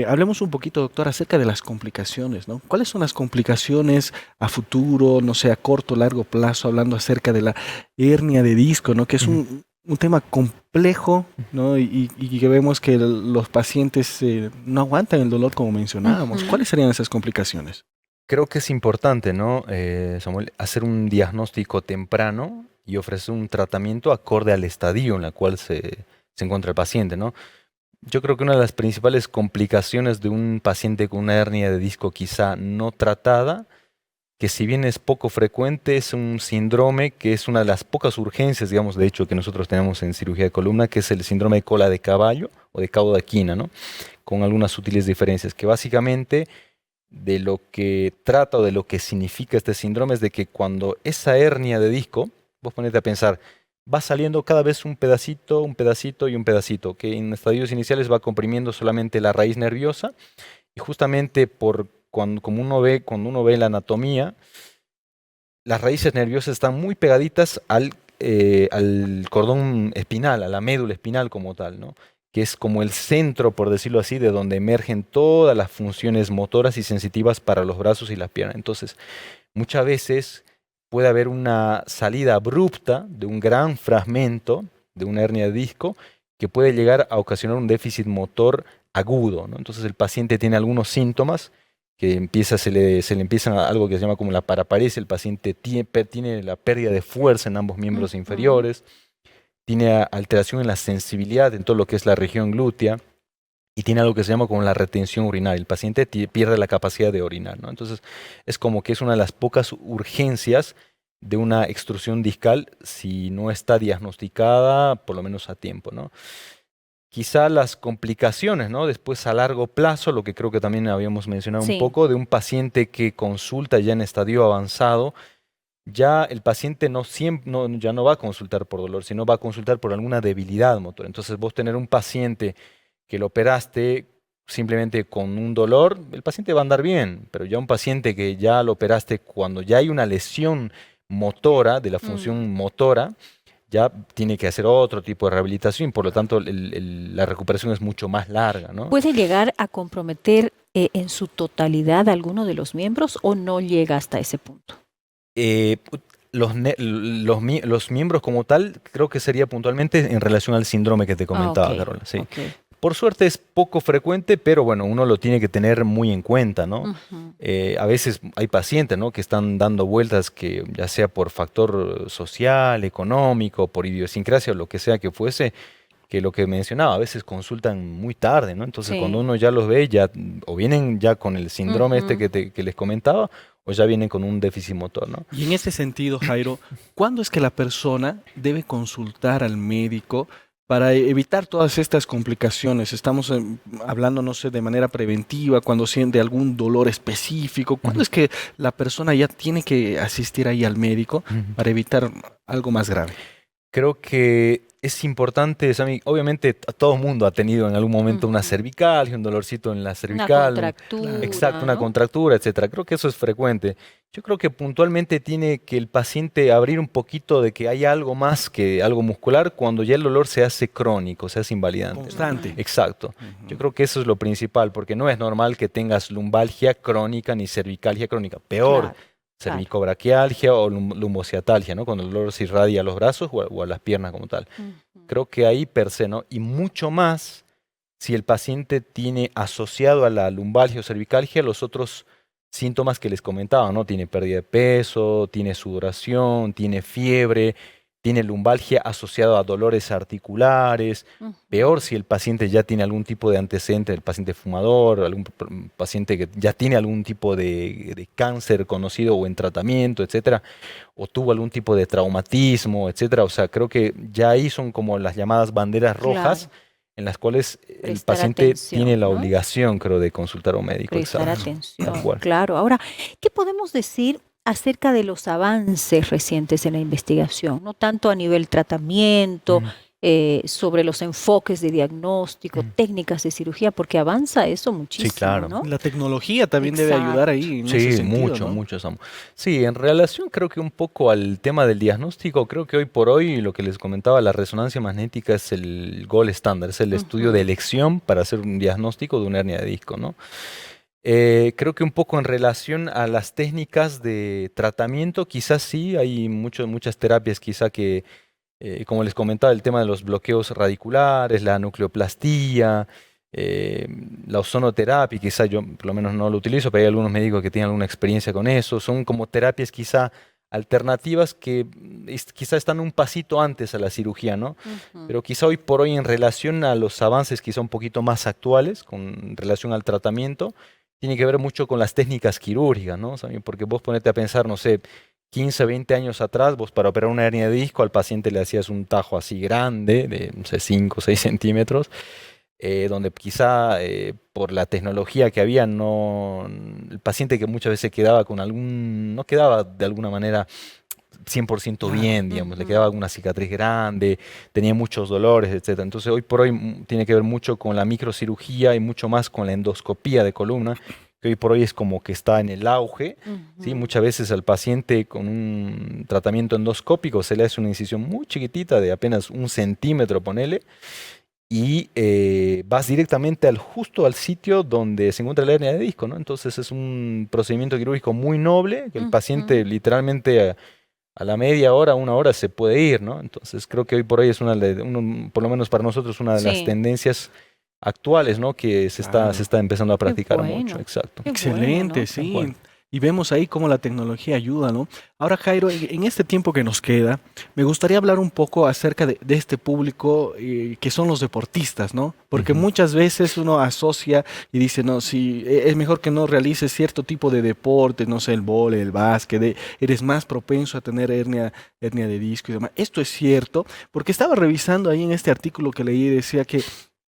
hablemos un poquito, doctor, acerca de las complicaciones, ¿no? ¿Cuáles son las complicaciones a futuro, no sé, a corto o largo plazo, hablando acerca de la hernia de disco, ¿no? Que es Ujú. un tema complejo, ¿no? Y que vemos que los pacientes no aguantan el dolor como mencionábamos. Ujú. ¿Cuáles serían esas complicaciones? Creo que es importante, ¿no, Samuel, hacer un diagnóstico temprano y ofrecer un tratamiento acorde al estadio en el cual se encuentra el paciente, ¿no? Yo creo que una de las principales complicaciones de un paciente con una hernia de disco quizá no tratada, que si bien es poco frecuente, es un síndrome que es una de las pocas urgencias, digamos, de hecho, que nosotros tenemos en cirugía de columna, que es el síndrome de cola de caballo o de cabo de equina, ¿no? Con algunas sutiles diferencias, que básicamente de lo que trata o de lo que significa este síndrome es de que cuando esa hernia de disco, vos ponete a pensar, va saliendo cada vez un pedacito y un pedacito, que en estadios iniciales va comprimiendo solamente la raíz nerviosa y justamente cuando uno ve la anatomía, las raíces nerviosas están muy pegaditas al cordón espinal, a la médula espinal como tal, ¿no? Que es como el centro, por decirlo así, de donde emergen todas las funciones motoras y sensitivas para los brazos y las piernas. Entonces, muchas veces puede haber una salida abrupta de un gran fragmento de una hernia de disco que puede llegar a ocasionar un déficit motor agudo, ¿no? Entonces, el paciente tiene algunos síntomas se le empieza algo que se llama como la paraparesia, el paciente tiene la pérdida de fuerza en ambos miembros inferiores, tiene alteración en la sensibilidad en todo lo que es la región glútea, y tiene algo que se llama como la retención urinaria. El paciente pierde la capacidad de orinar, ¿no? Entonces, es como que es una de las pocas urgencias de una extrusión discal si no está diagnosticada, por lo menos a tiempo, ¿no? Quizá las complicaciones, ¿no? Después a largo plazo, lo que creo que también habíamos mencionado un Sí. poco, de un paciente que consulta ya en estadio avanzado, ya el paciente ya no va a consultar por dolor, sino va a consultar por alguna debilidad motora. Entonces vos tener un paciente que lo operaste simplemente con un dolor, el paciente va a andar bien, pero ya un paciente que ya lo operaste cuando ya hay una lesión motora, de la función motora, ya tiene que hacer otro tipo de rehabilitación, por lo tanto la recuperación es mucho más larga, ¿no? ¿Puede llegar a comprometer en su totalidad alguno de los miembros o no llega hasta ese punto? Eh, los miembros como tal, creo que sería puntualmente en relación al síndrome que te comentaba, Ok, Carola. Sí. ok. Por suerte es poco frecuente, pero bueno, uno lo tiene que tener muy en cuenta, ¿no? Ujú. A veces hay pacientes, ¿no?, que están dando vueltas que ya sea por factor social, económico, por idiosincrasia o lo que sea que fuese, que lo que mencionaba, a veces consultan muy tarde, ¿no? Entonces cuando Sí. uno ya los ve, ya o vienen ya con el síndrome este Ujú. que les comentaba, o ya vienen con un déficit motor, ¿no? Y en ese sentido, Jairo, ¿cuándo es que la persona debe consultar al médico para evitar todas estas complicaciones? Estamos hablando, no sé, de manera preventiva, cuando siente algún dolor específico. ¿Cuándo Ujú. es que la persona ya tiene que asistir ahí al médico Ujú. para evitar algo más grave? Creo que es importante, Sami, obviamente todo el mundo ha tenido en algún momento una Ujú. cervical, un dolorcito en la Una cervical, exacto, contractura, una ¿no? contractura, etcétera. Creo que eso es frecuente. Yo creo que puntualmente tiene que el paciente abrir un poquito de que hay algo más que algo muscular cuando ya el dolor se hace crónico, se hace invalidante, ¿no? Constante. Exacto. Yo Ujú. creo que eso es lo principal, porque no es normal que tengas lumbalgia crónica ni cervicalgia crónica. Peor, Claro, claro. cervicobraquialgia o lumbociatalgia, ¿no? Cuando el dolor se irradia a los brazos o a las piernas como tal. Ujú. Creo que ahí per se, ¿no? Y mucho más si el paciente tiene asociado a la lumbalgia o cervicalgia los otros síntomas que les comentaba, ¿no? Tiene pérdida de peso, tiene sudoración, tiene fiebre, tiene lumbalgia asociado a dolores articulares. Peor Ujú. si el paciente ya tiene algún tipo de antecedente, el paciente fumador, algún paciente que ya tiene algún tipo de cáncer conocido o en tratamiento, etcétera, o tuvo algún tipo de traumatismo, etcétera. O sea, creo que ya ahí son como las llamadas banderas rojas Claro, en las cuales el prestar paciente tiene atención, la ¿no? obligación, creo, de consultar a un médico. Prestar Exacto. Tal atención, cual. claro. Ahora, ¿qué podemos decir acerca de los avances recientes en la investigación? No tanto a nivel tratamiento, Ujú, sobre los enfoques de diagnóstico, ujú. técnicas de cirugía, porque avanza eso Sí, muchísimo, claro. ¿no? La tecnología también debe ayudar Exacto. ahí en ese Sí, sentido, mucho, ¿no? mucho, Samu. Sí, en relación creo que un poco al tema del diagnóstico, creo que hoy por hoy lo que les comentaba, la resonancia magnética es el gold estándar, es el estudio de Ujú. elección para hacer un diagnóstico de una hernia de disco, ¿no? Creo que un poco en relación a las técnicas de tratamiento, quizás sí, hay muchas terapias quizá que, como les comentaba, el tema de los bloqueos radiculares, la nucleoplastía, eh, la ozonoterapia, quizá yo por lo menos no lo utilizo, pero hay algunos médicos que tienen alguna experiencia con eso. Son como terapias quizá alternativas que quizá están un pasito antes a la cirugía, ¿no? Ujú. Pero quizá hoy por hoy en relación a los avances quizá un poquito más actuales con relación al tratamiento, tiene que ver mucho con las técnicas quirúrgicas, ¿no? También porque vos ponete a pensar, no sé, 15, 20 años atrás, vos para operar una hernia de disco al paciente le hacías un tajo así grande, de, no sé, 5 o 6 centímetros, donde quizá por la tecnología que había, no, el paciente que muchas veces quedaba con no quedaba de alguna manera 100% Claro. bien, digamos, le quedaba Ujú. alguna cicatriz grande, tenía muchos dolores, etcétera. Entonces, hoy por hoy tiene que ver mucho con la microcirugía y mucho más con la endoscopía de columna, que hoy por hoy es como que está en el auge, ¿sí? Ujú. Muchas veces al paciente con un tratamiento endoscópico se le hace una incisión muy chiquitita de apenas 1 centímetro, ponele, y vas directamente justo al sitio donde se encuentra la hernia de disco, ¿no? Entonces es un procedimiento quirúrgico muy noble, que el paciente Ujú. literalmente a la media hora, 1 hora se puede ir, ¿no? Entonces creo que hoy por hoy es por lo menos para nosotros, una de las Sí. tendencias actuales, ¿no? Que se Claro. está empezando a Qué practicar mucho. bueno, Exacto. qué bueno, Excelente, ¿no? Tal sí. cual. Y vemos ahí cómo la tecnología ayuda, ¿no? Ahora, Jairo, en este tiempo que nos queda, me gustaría hablar un poco acerca de este público que son los deportistas, ¿no? Porque Ujú. muchas veces uno asocia y dice, no, si es mejor que no realices cierto tipo de deporte, no sé, el vóley, el básquet, eres más propenso a tener hernia de disco y demás. Esto es cierto, porque estaba revisando ahí en este artículo que leí, decía que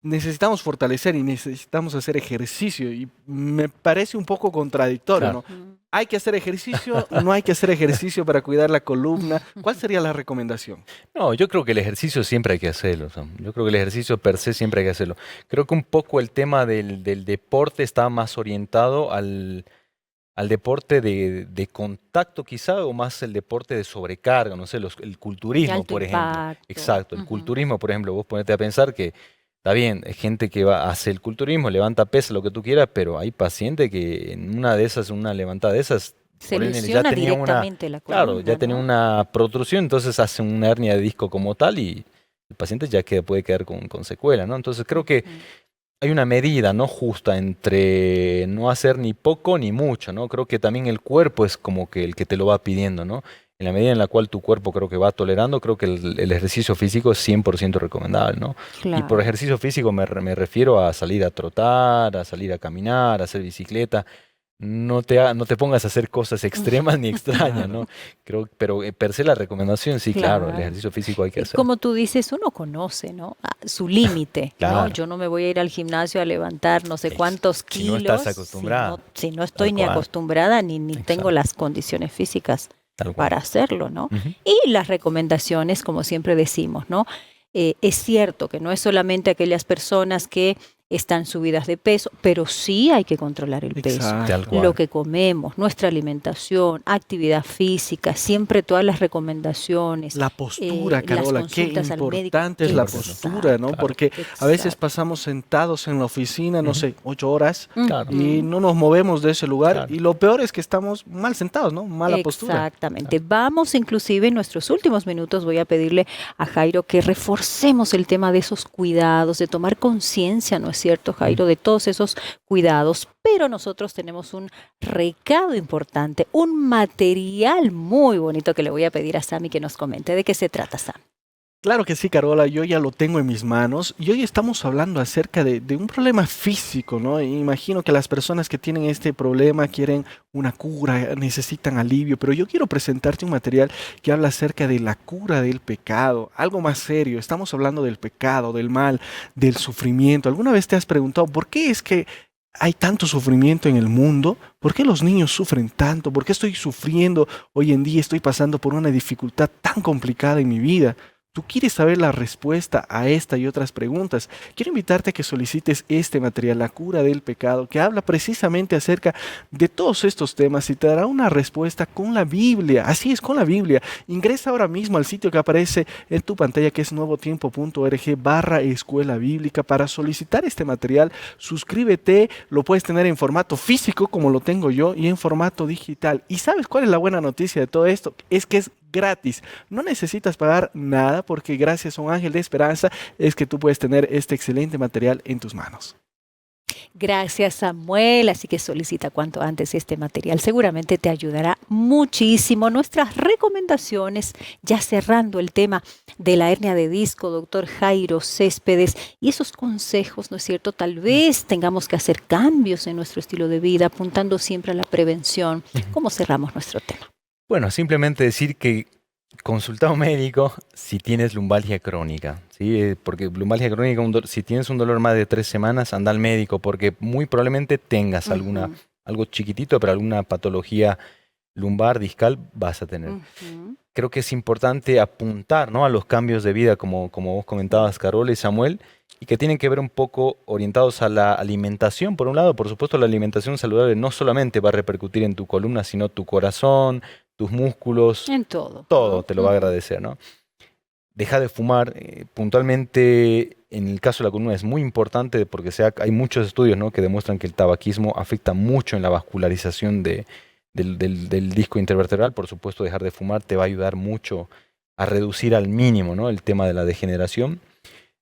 necesitamos fortalecer y necesitamos hacer ejercicio y me parece un poco contradictorio, Claro. ¿no? Mm. ¿Hay que hacer ejercicio? ¿No hay que hacer ejercicio para cuidar la columna? ¿Cuál sería la recomendación? No, yo creo que el ejercicio siempre hay que hacerlo. Sam. Yo creo que el ejercicio per se siempre hay que hacerlo. Creo que un poco el tema del deporte está más orientado al deporte de contacto quizá o más el deporte de sobrecarga, no sé, el De culturismo, alto por ejemplo. impacto. Exacto, el Ujú. culturismo, por ejemplo, vos ponete a pensar que está bien, hay gente que va a hacer el culturismo, levanta pesas, lo que tú quieras, pero hay pacientes que en una de esas, en una levantada de esas, Se por ende ya lesiona tenía una, directamente la claro, ya columna, tenía ¿no? una protrusión, entonces hace una hernia de disco como tal y el paciente ya puede quedar con secuela, ¿no? Entonces creo que Ujú. hay una medida no justa entre no hacer ni poco ni mucho, ¿no? Creo que también el cuerpo es como que el que te lo va pidiendo, ¿no? En la medida en la cual tu cuerpo creo que va tolerando, creo que el ejercicio físico es 100% recomendable, ¿no? Y por Claro. ejercicio físico me refiero a salir a trotar, a salir a caminar, a hacer bicicleta. No te pongas a hacer cosas extremas ni extrañas, Claro. ¿no? Creo, pero per se la recomendación, sí, claro, el Claro. ejercicio físico hay que Y hacer. como tú dices, uno conoce, ¿no? Su límite, ¿no? Claro, Yo no me voy a ir al gimnasio a levantar no sé ex- cuántos si no estás kilos acostumbrada, si no estoy tal ni cual, acostumbrada ni tengo exacto, las condiciones físicas tal cual. para hacerlo, ¿no? Ujú. Y las recomendaciones, como siempre decimos, ¿no? Es cierto que no es solamente aquellas personas que están subidas de peso, pero sí hay que controlar el peso. Tal Exacto. Lo cual. que comemos, nuestra alimentación, actividad física, siempre todas las recomendaciones, La postura, las Carola, qué consultas al médico. importante es la Importante. postura, ¿no? Exacto, Claro, Porque a veces exacto. pasamos sentados en la oficina, no ujú, sé, 8 horas claro, y Ujú. no nos movemos de ese lugar claro. y lo peor es que estamos mal sentados, ¿no? Mala postura. Exactamente. Vamos inclusive en nuestros últimos minutos, voy a pedirle a Jairo que reforcemos el tema de esos cuidados, de tomar conciencia, ¿no es cierto, Mm. Jairo, de todos esos cuidados? Pero nosotros tenemos un recado importante, un material muy bonito que le voy a pedir a Sammy que nos comente. ¿De qué se trata, Sam? Claro que sí, Carola, yo ya lo tengo en mis manos y hoy estamos hablando acerca de un problema físico, ¿no? Imagino que las personas que tienen este problema quieren una cura, necesitan alivio, pero yo quiero presentarte un material que habla acerca de la cura del pecado, algo más serio. Estamos hablando del pecado, del mal, del sufrimiento. ¿Alguna vez te has preguntado por qué es que hay tanto sufrimiento en el mundo? ¿Por qué los niños sufren tanto? ¿Por qué estoy sufriendo hoy en día? Estoy pasando por una dificultad tan complicada en mi vida. ¿Tú quieres saber la respuesta a esta y otras preguntas? Quiero invitarte a que solicites este material, La cura del pecado, que habla precisamente acerca de todos estos temas y te dará una respuesta con la Biblia. Así es, con la Biblia. Ingresa ahora mismo al sitio que aparece en tu pantalla, que es nuevotiempo.org/escuela bíblica, para solicitar este material. Suscríbete, lo puedes tener en formato físico, como lo tengo yo, y en formato digital. ¿Y sabes cuál es la buena noticia de todo esto? Es que es gratis. No necesitas pagar nada porque gracias a un ángel de esperanza es que tú puedes tener este excelente material en tus manos. Gracias, Samuel. Así que solicita cuanto antes este material. Seguramente te ayudará muchísimo. Nuestras recomendaciones, ya cerrando el tema de la hernia de disco, doctor Jairo Céspedes, y esos consejos, ¿no es cierto? Tal vez tengamos que hacer cambios en nuestro estilo de vida, apuntando siempre a la prevención. Ujú. ¿Cómo cerramos nuestro tema? Bueno, simplemente decir que consulta a un médico si tienes lumbalgia crónica, ¿sí? Porque lumbalgia crónica, si tienes un dolor más de 3 semanas, anda al médico porque muy probablemente tengas Ujú, algo chiquitito, pero alguna patología lumbar, discal vas a tener. ujú. Creo que es importante apuntar, ¿no?, a los cambios de vida, como vos comentabas, Carola y Samuel, y que tienen que ver un poco orientados a la alimentación, por un lado. Por supuesto, la alimentación saludable no solamente va a repercutir en tu columna, sino tu corazón, tus músculos, En todo, todo ¿no? te lo va a Ujú. agradecer, ¿no? Deja de fumar, puntualmente en el caso de la columna es muy importante porque hay muchos estudios, ¿no?, que demuestran que el tabaquismo afecta mucho en la vascularización del disco intervertebral. Por supuesto, dejar de fumar te va a ayudar mucho a reducir al mínimo, ¿no?, el tema de la degeneración.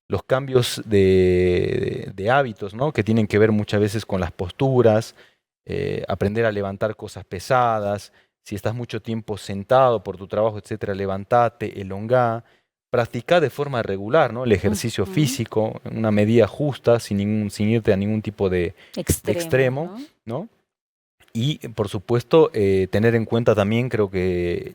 los cambios de hábitos, ¿no? Que tienen que ver muchas veces con las posturas, aprender a levantar cosas pesadas. Si estás mucho tiempo sentado por tu trabajo, etcétera, levantate, elongá, practicá de forma regular, ¿no? El ejercicio Ujú. físico, en una medida justa, sin irte a ningún tipo de Extremo, extremo, ¿no? ¿no? Y, por supuesto, tener en cuenta también, creo que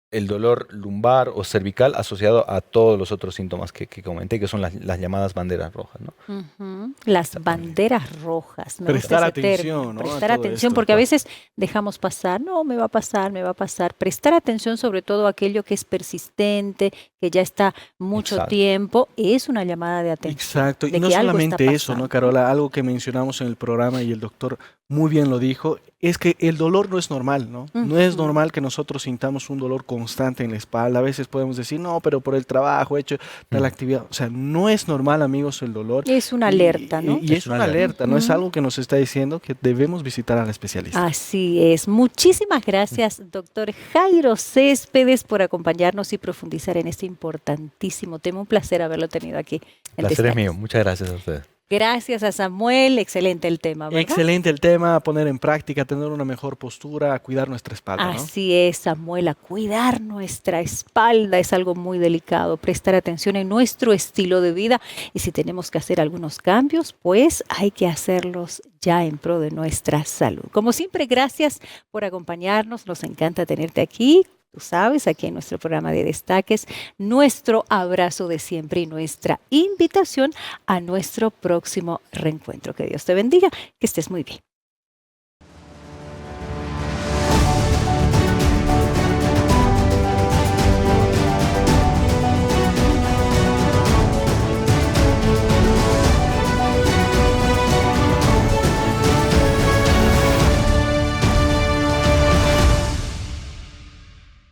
el dolor lumbar o cervical asociado a todos los otros síntomas que comenté, que son las llamadas banderas rojas, ¿no? Ujú. Las Exactamente. banderas rojas, me gusta Prestar ese término, atención, ¿no? A prestar todo atención, esto. porque a veces dejamos pasar, no, me va a pasar, me va a pasar. Prestar atención sobre todo a aquello que es persistente, que ya está mucho Exacto. tiempo, es una llamada de atención, Exacto, y de no que algo está solamente eso, ¿no, pasando, ¿no? Carola? Algo que mencionamos en el programa y el doctor muy bien lo dijo, es que el dolor no es normal, ¿no? No es Ujú. normal que nosotros sintamos un dolor constante en la espalda. A veces podemos decir, no, pero por el trabajo he hecho tal Mm. actividad. O sea, no es normal, amigos, el dolor. Es una alerta, ¿no? Y Es es una una alerta. alerta, ¿no? Es Ujú. algo que nos está diciendo que debemos visitar al especialista. Así es. Muchísimas gracias, doctor Jairo Céspedes, por acompañarnos y profundizar en este importantísimo tema. Un placer haberlo tenido aquí El en placer es mío. Destaques. Muchas gracias a ustedes. Gracias a Samuel. Excelente el tema, ¿verdad? Excelente el tema, poner en práctica, tener una mejor postura, cuidar nuestra espalda, ¿no? Así es, Samuel, a cuidar nuestra espalda es algo muy delicado, prestar atención en nuestro estilo de vida y si tenemos que hacer algunos cambios, pues hay que hacerlos ya en pro de nuestra salud. Como siempre, gracias por acompañarnos, nos encanta tenerte aquí. Tú sabes, aquí en nuestro programa de Destaques, nuestro abrazo de siempre y nuestra invitación a nuestro próximo reencuentro. Que Dios te bendiga, que estés muy bien.